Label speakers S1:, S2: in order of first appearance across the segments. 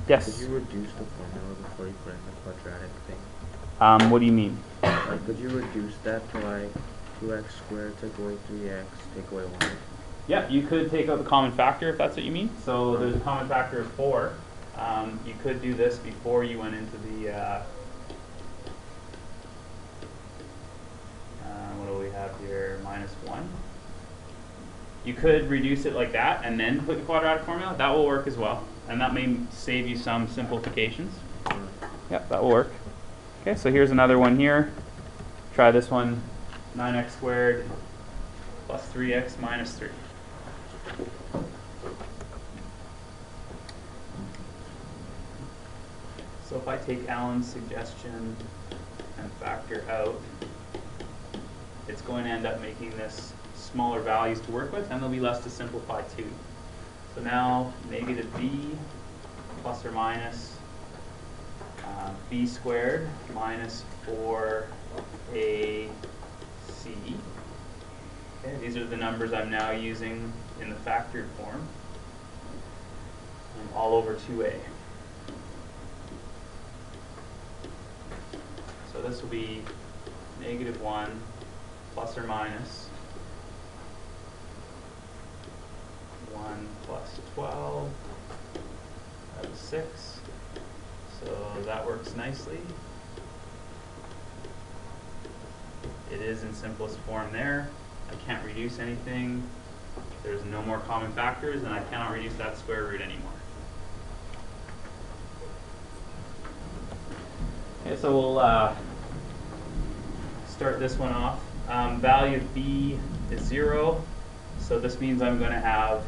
S1: Yes.
S2: Could you reduce the formula before you put in the quadratic thing?
S1: What do you mean?
S2: Like, could you reduce that to like 2x squared, take away 3x, take away 1?
S1: Yeah, you could take out the common factor if that's what you mean. So there's a common factor of 4. You could do this before you went into the, what do we have here, -1. You could reduce it like that and then put the quadratic formula. That will work as well. And that may save you some simplifications. Yep, that will work. Okay, so here's another one here. Try this one, 9x squared plus 3x minus 3. So if I take Alan's suggestion and factor out, it's going to end up making this smaller values to work with, and there'll be less to simplify too. So now negative b plus or minus b squared minus 4ac. Okay, these are the numbers I'm now using in the factored form, all over 2a. So this will be -1 plus or minus 1 plus 12, that is 6. So that works nicely. It is in simplest form there. I can't reduce anything. There's no more common factors, and I cannot reduce that square root anymore. Okay, so we'll start this one off. Value of b is 0, so this means I'm going to have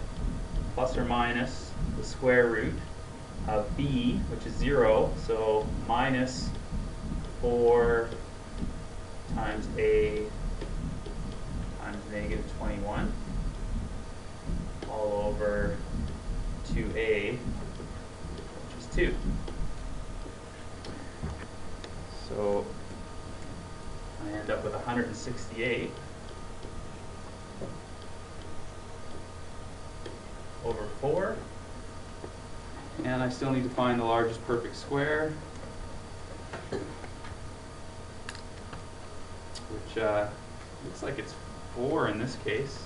S1: plus or minus the square root of b, which is 0, so minus 4 times a times -21 all over 2a, which is 2. So I end up with 168 over 4. And I still need to find the largest perfect square, which looks like it's 4 in this case.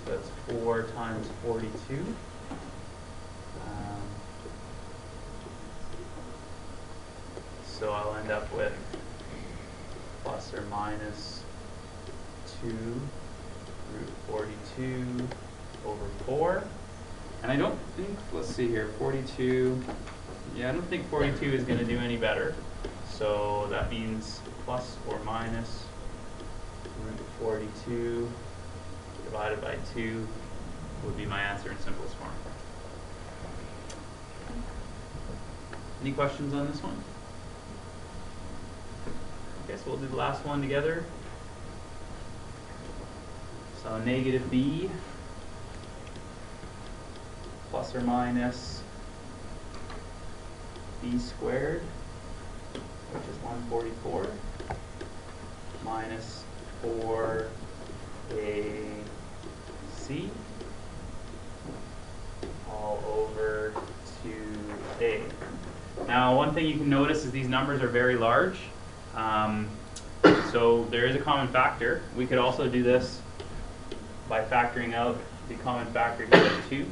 S1: So that's 4 times 42. So I'll end up with plus or minus 2 root 42 over 4. And I don't think, let's see here, 42, yeah, I don't think 42 is going to do any better. So that means plus or minus root 42 divided by 2 would be my answer in simplest form. Any questions on this one? Okay, so we'll do the last one together. So negative b plus or minus b squared, which is 144, minus 4ac all over 2a. Now, one thing you can notice is these numbers are very large. So there is a common factor. We could also do this by factoring out the common factor here of 2.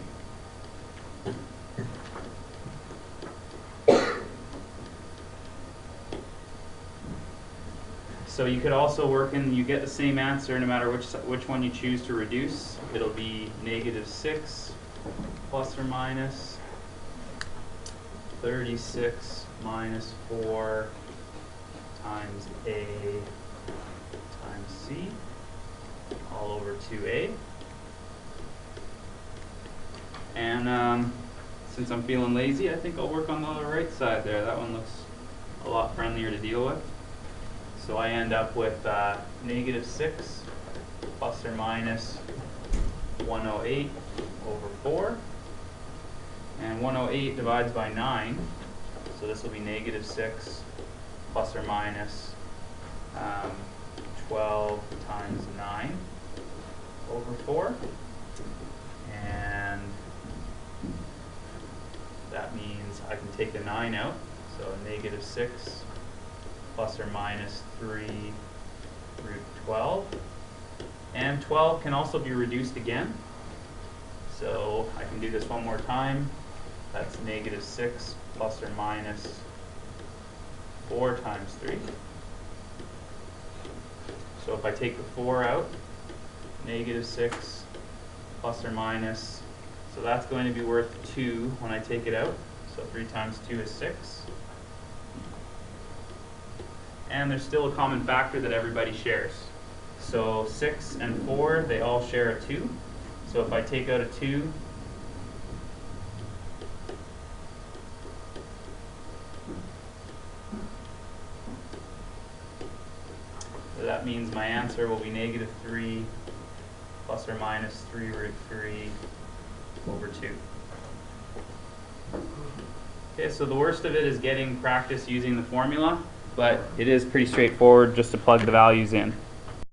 S1: So you could also work in, you get the same answer no matter which one you choose to reduce. It'll be -6 plus or minus 36 minus 4 times a times c all over 2a. And since I'm feeling lazy, I think I'll work on the right side there. That one looks a lot friendlier to deal with. So I end up with -6 plus or minus 108 over 4. And 108 divides by 9, so this will be -6 plus or minus 12 times 9 over 4. And that means I can take the 9 out, so negative 6 plus or minus 3 root 12. And 12 can also be reduced again. So I can do this one more time. That's negative 6 plus or minus 4 times 3. So if I take the 4 out, negative 6 plus or minus, so that's going to be worth 2 when I take it out. So 3 times 2 is 6. And there's still a common factor that everybody shares. So 6 and 4, they all share a 2. So if I take out a 2, so that means my answer will be negative 3 plus or minus 3 root 3 over 2. Okay, so the worst of it is getting practice using the formula, but it is pretty straightforward just to plug the values in.